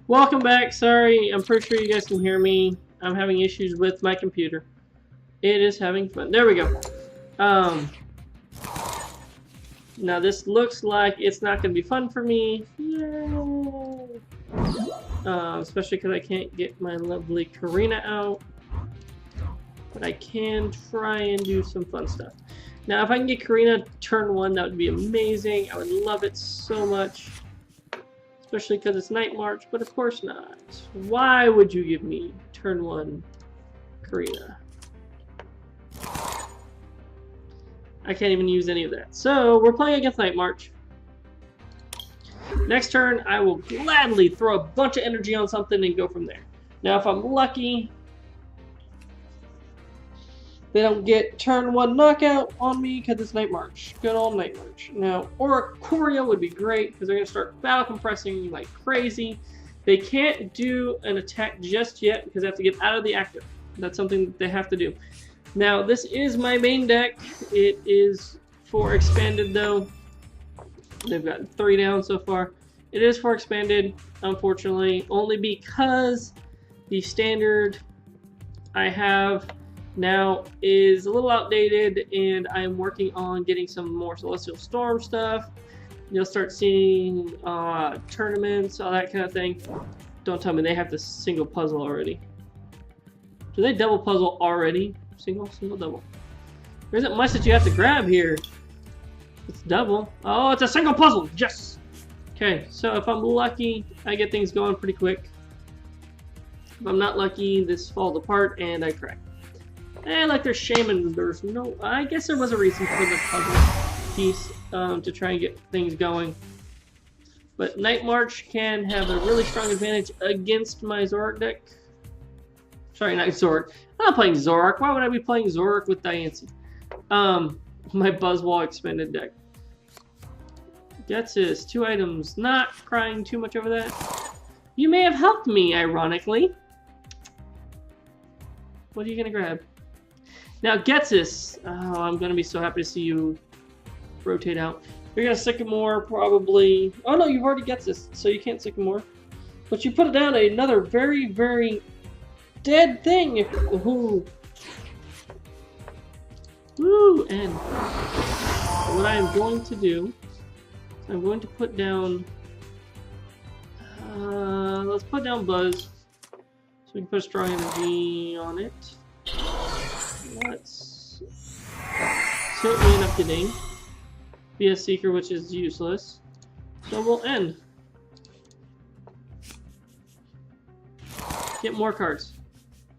Welcome back. Sorry, I'm pretty sure you guys can hear me. I'm having issues with my computer. It is having fun. There we go. Now this looks like it's not going to be fun for me. Yay! Especially because I can't get my lovely Korrina out. But I can try and do some fun stuff. Now if I can get Korrina turn 1, that would be amazing. I would love it so much. Especially because it's Night March, but of course not. Why would you give me turn 1 Korrina? I can't even use any of that. So we're playing against Night March. Next turn, I will gladly throw a bunch of energy on something and go from there. Now if I'm lucky, they don't get turn 1 knockout on me because it's Night March. Good old Night March. Now, Oricorio would be great because they're going to start battle compressing like crazy. They can't do an attack just yet because they have to get out of the active. That's something that they have to do. Now, this is my main deck. It is for expanded though. They've gotten 3 down so far. It is for expanded, unfortunately, only because the standard I have now is a little outdated, and I'm working on getting some more Celestial Storm stuff. You'll start seeing tournaments, all that kind of thing. Don't tell me they have the single puzzle already. Do they double puzzle already? Single, double. There isn't much that you have to grab here. It's double. Oh, it's a single puzzle. Yes! Okay, so if I'm lucky, I get things going pretty quick. If I'm not lucky, this falls apart and I crack. And like there's shaman, there's no... I guess there was a reason for the puzzle piece to try and get things going. But Night March can have a really strong advantage against my Zoroark deck. Sorry, not Zoroark. I'm not playing Zoroark. Why would I be playing Zoroark with Diancie? My Buzzwole expanded deck. Gets this. 2 items. Not crying too much over that. You may have helped me, ironically. What are you going to grab? Now, gets this. Oh, I'm going to be so happy to see you rotate out. You're going to Sycamore, probably. Oh, no, you've already gets this, so you can't Sycamore. But you put it down another very, very dead thing. Ooh. Woo, and what I'm going to do, I'm going to put down, let's put down Buzz, so we can put Strong Energy on it. Let's certainly enough getting be a Seeker, which is useless, so we'll end. Get more cards.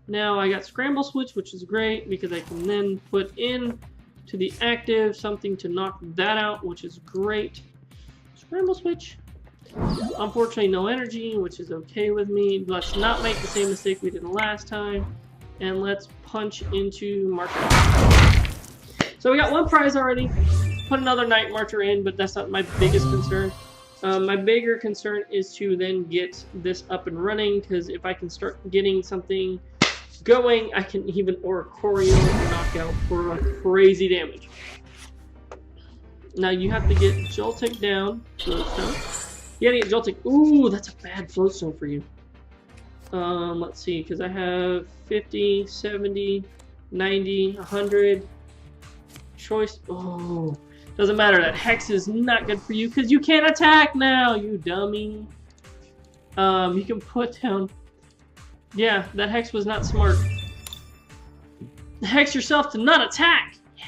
Now I got Scramble Switch, which is great because I can then put in to the active something to knock that out, which is great. Scramble Switch. Unfortunately, no energy, which is okay with me. Let's not make the same mistake we did last time, and let's punch into Marker. So we got 1 prize already. Put another Night Marcher in, but that's not my biggest concern. My bigger concern is to then get this up and running, because if I can start getting something going, I can even Oricorio knockout for crazy damage. Now you have to get Joltik down, Float Stone. You gotta get Joltik. Ooh, that's a bad Float Stone for you. Let's see, because I have 50, 70, 90, 100. Choice. Oh, doesn't matter. That Hex is not good for you because you can't attack now, you dummy. You can put down. Yeah, that Hex was not smart. Hex yourself to not attack. Yeah.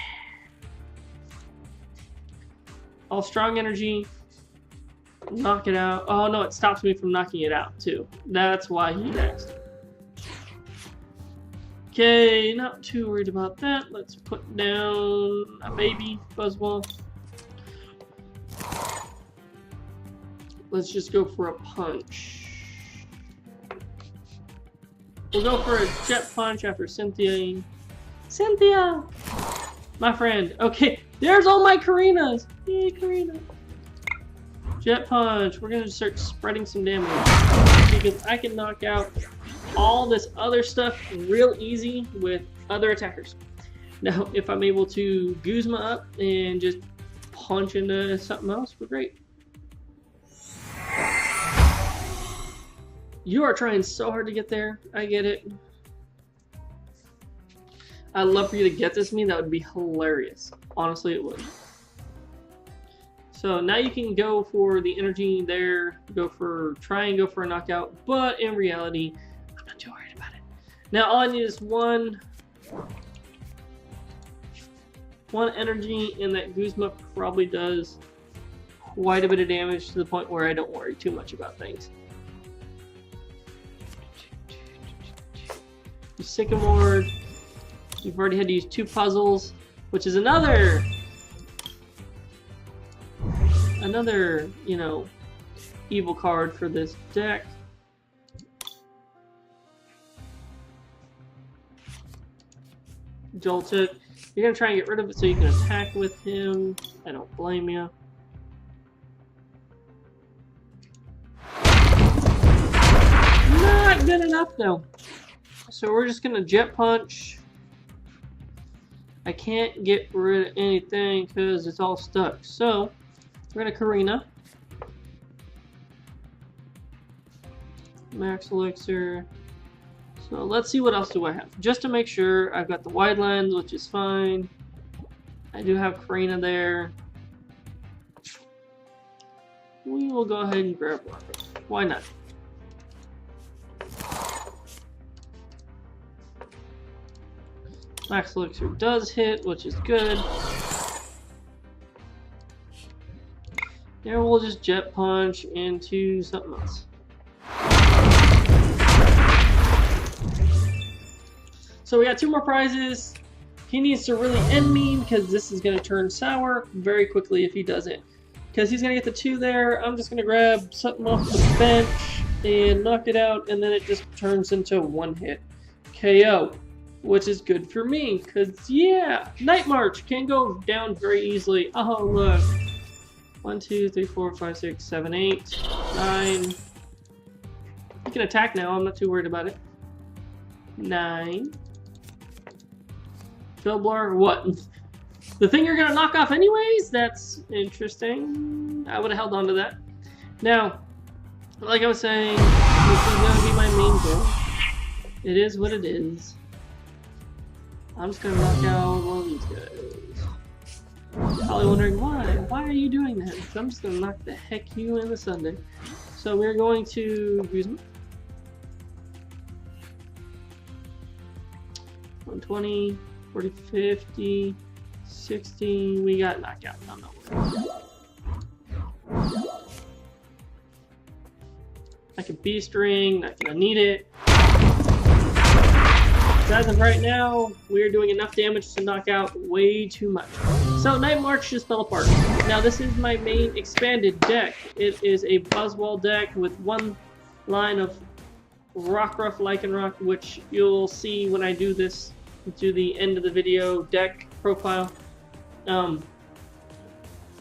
All Strong Energy. Knock it out. Oh no, it stops me from knocking it out too. That's why he next. Okay, not too worried about that. Let's put down a baby Buzzwole. Let's just go for a punch. We'll go for a Jet Punch after Cynthia. Cynthia! My friend. Okay, there's all my Korrinas. Yay, Korrina. Jet Punch. We're gonna start spreading some damage because I can knock out all this other stuff real easy with other attackers. Now, if I'm able to Guzma up and just punch into something else, we're great. You are trying so hard to get there. I get it. I'd love for you to get this me. That would be hilarious. Honestly, it would. So now you can go for the energy there. Try and go for a knockout. But in reality, I'm not too worried about it. Now all I need is one energy, and that Guzma probably does quite a bit of damage to the point where I don't worry too much about things. Sycamore, you've already had to use 2 puzzles, which is another, you know, evil card for this deck. Jolted. You're gonna try and get rid of it so you can attack with him. I don't blame you. Not good enough though. So we're just gonna Jet Punch. I can't get rid of anything because it's all stuck. So we're gonna Korrina. Max Elixir. So let's see what else do I have. Just to make sure, I've got the Wide Lens, which is fine. I do have Korrina there. We will go ahead and grab one. Why not? Max Elixir does hit, which is good. There we'll just Jet Punch into something else. So we got 2 more prizes. He needs to really end me because this is going to turn sour very quickly if he doesn't. Because he's going to get the 2 there. I'm just going to grab something off the bench and knock it out, and then it just turns into 1-hit KO. Which is good for me, because, yeah, Night March can go down very easily. Oh, look. 1, 2, 3, 4, 5, 6, 7, 8, 9. You can attack now. I'm not too worried about it. 9. Filblar, what? The thing you're going to knock off anyways? That's interesting. I would have held on to that. Now, like I was saying, this is going to be my main goal. It is what it is. I'm just gonna knock out one of these guys. Probably wondering why. Why are you doing that? So I'm just gonna knock the heck you in the Sunday. So we're going to Guzma. 120, 40, 50, 60. We got knockout. No, no. I can Beast Ring. Not gonna need it. As of right now, we're doing enough damage to knock out way too much. So Night March just fell apart. Now this is my main expanded deck. It is a Buzzwole deck with 1 line of Rockruff Lycanroc, which you'll see when I do this to the end of the video deck profile.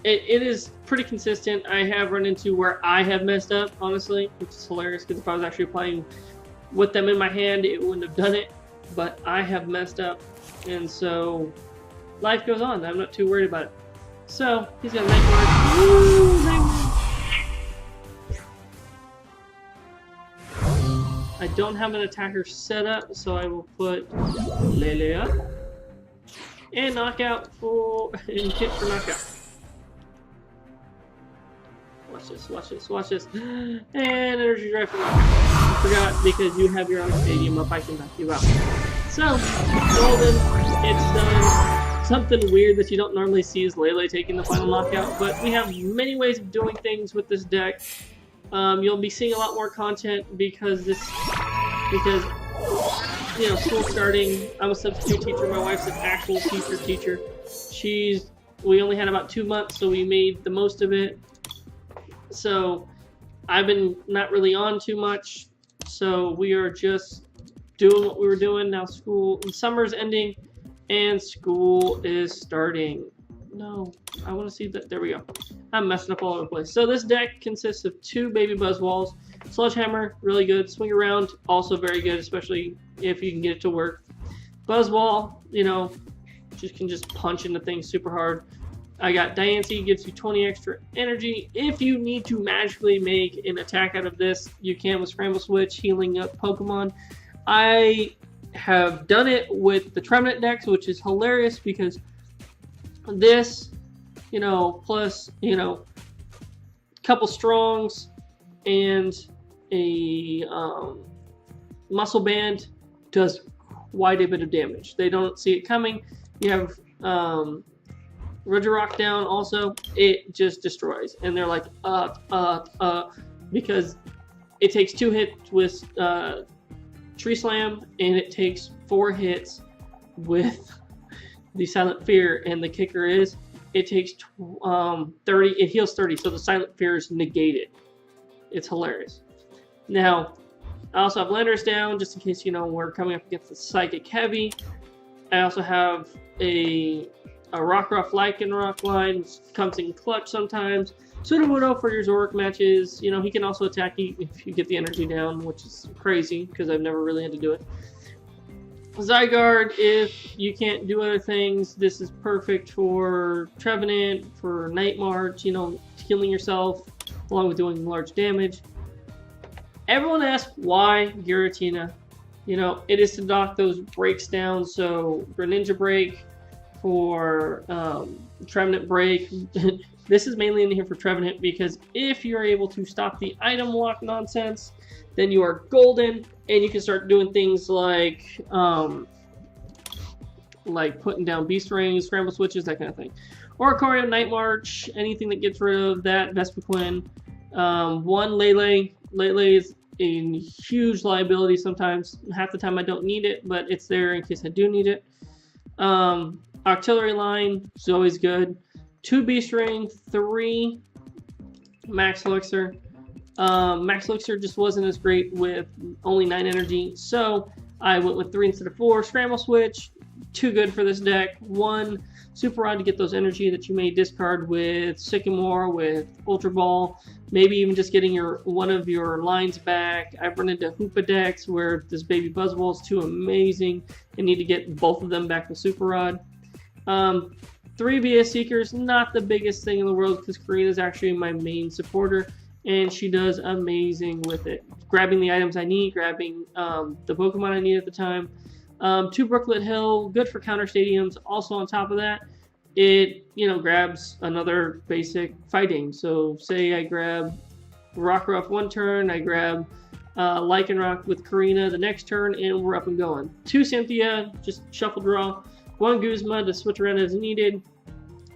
It is pretty consistent. I have run into where I have messed up, honestly, which is hilarious because if I was actually playing with them in my hand, it wouldn't have done it. But I have messed up, and so life goes on. I'm not too worried about it. So he's got Night March. Woo, Night March. I don't have an attacker set up, so I will put Lele up and knockout for and hit for knockout. Watch this, watch this, watch this. And energy drive for knockout. I forgot because you have your own stadium up, I can knock you out. So, golden, it's done. Something weird that you don't normally see is Lele taking the final knockout, but we have many ways of doing things with this deck. You'll be seeing a lot more content because you know, school's starting. I'm a substitute teacher. My wife's an actual teacher. We only had about 2 months, so we made the most of it. So I've been not really on too much. So we are just doing what we were doing. Now summer's ending and school is starting. No, I want to see that. There we go. I'm messing up all over the place. So this deck consists of 2 baby Buzzwoles. Sledgehammer, really good. Swing Around, also very good, especially if you can get it to work. Buzzwole, you know, can just punch into things super hard. I got Diancie, gives you 20 extra energy. If you need to magically make an attack out of this, you can with Scramble Switch, healing up Pokemon. I have done it with the Trevenant decks, which is hilarious because this, you know, plus, you know, couple Strongs and a Muscle Band does quite a bit of damage. They don't see it coming. You have Regirock down also, it just destroys. And they're like, because it takes 2 hits with Tree Slam, and it takes 4 hits with the Silent Fear, and the kicker is, it takes 30, it heals 30, so the Silent Fear is negated. It's hilarious. Now, I also have Landorus down, just in case, you know, we're coming up against the Psychic Heavy. I also have a Rockruff Lycanroc line, which comes in clutch sometimes. Sudowoodo for your Zoroark matches. You know, he can also attack you if you get the energy down, which is crazy, because I've never really had to do it. Zygarde, if you can't do other things, this is perfect for Trevenant, for Night March, you know, healing yourself, along with doing large damage. Everyone asks why Giratina. You know, it is to knock those breaks down, so Greninja Break, for Trevenant Break. This is mainly in here for Trevenant because if you're able to stop the item lock nonsense, then you are golden, and you can start doing things like putting down Beast Rings, Scramble Switches, that kind of thing. Oricorio, Night March, anything that gets rid of that, Vespiquen. One Lele. Lele is a huge liability sometimes. Half the time I don't need it, but it's there in case I do need it. Octillery line is always good. 2 Beast Ring, 3 Max Elixir. Max Elixir just wasn't as great with only 9 energy, so I went with 3 instead of 4. Scramble Switch, too good for this deck. 1 Super Rod to get those energy that you may discard with Sycamore, with Ultra Ball, maybe even just getting one of your lines back. I've run into Hoopa decks where this baby Buzzwole is too amazing and need to get both of them back with Super Rod. 3 VS Seekers, not the biggest thing in the world because Korrina is actually my main supporter, and she does amazing with it. Grabbing the items I need, grabbing the Pokemon I need at the time. 2 Brooklet Hill, good for counter stadiums. Also on top of that, it, you know, grabs another basic fighting. So say I grab Rockruff one turn, I grab Lycanroc with Korrina the next turn, and we're up and going. 2 Cynthia, just shuffle draw. 1 Guzma to switch around as needed.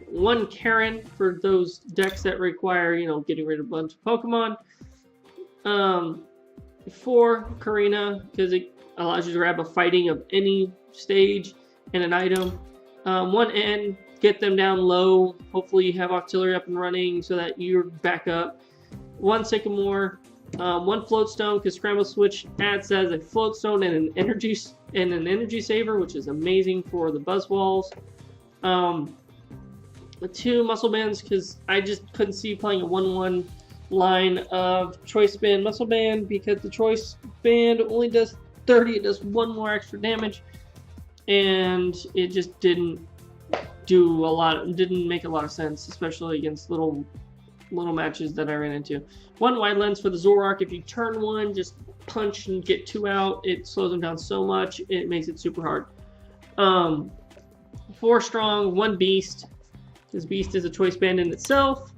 1 Karen for those decks that require, you know, getting rid of a bunch of Pokemon. 4 Korrina, because it allows you to grab a fighting of any stage and an item. 1 N, get them down low. Hopefully you have Octillery up and running so that you're back up. 1 Sycamore. 1 Float Stone, because Scramble Switch adds as a Float Stone and an energy saver, which is amazing for the Buzzwoles. 2 Muscle Bands, because I just couldn't see playing a 1-1 line of Choice Band Muscle Band, because the Choice Band only does 30, it does 1 more extra damage, and it just didn't do a lot. It didn't make a lot of sense, especially against little matches that I ran into. 1 Wide Lens for the Zoroark. If you turn 1, just punch and get 2 out. It slows them down so much, it makes it super hard. 4 Strong, 1 Beast. This Beast is a choice band in itself.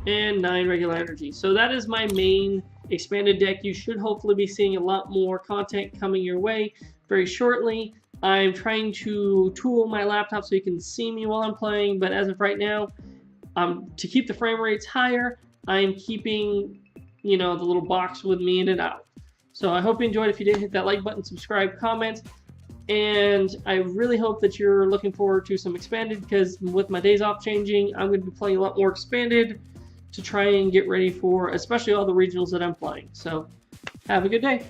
And 9 regular energy. So that is my main expanded deck. You should hopefully be seeing a lot more content coming your way very shortly. I'm trying to tool my laptop so you can see me while I'm playing, but as of right now, to keep the frame rates higher, I'm keeping, you know, the little box with me in and out. So I hope you enjoyed. If you did, hit that like button, subscribe, comment, and I really hope that you're looking forward to some expanded, because with my days off changing, I'm going to be playing a lot more expanded to try and get ready for especially all the regionals that I'm playing. So have a good day.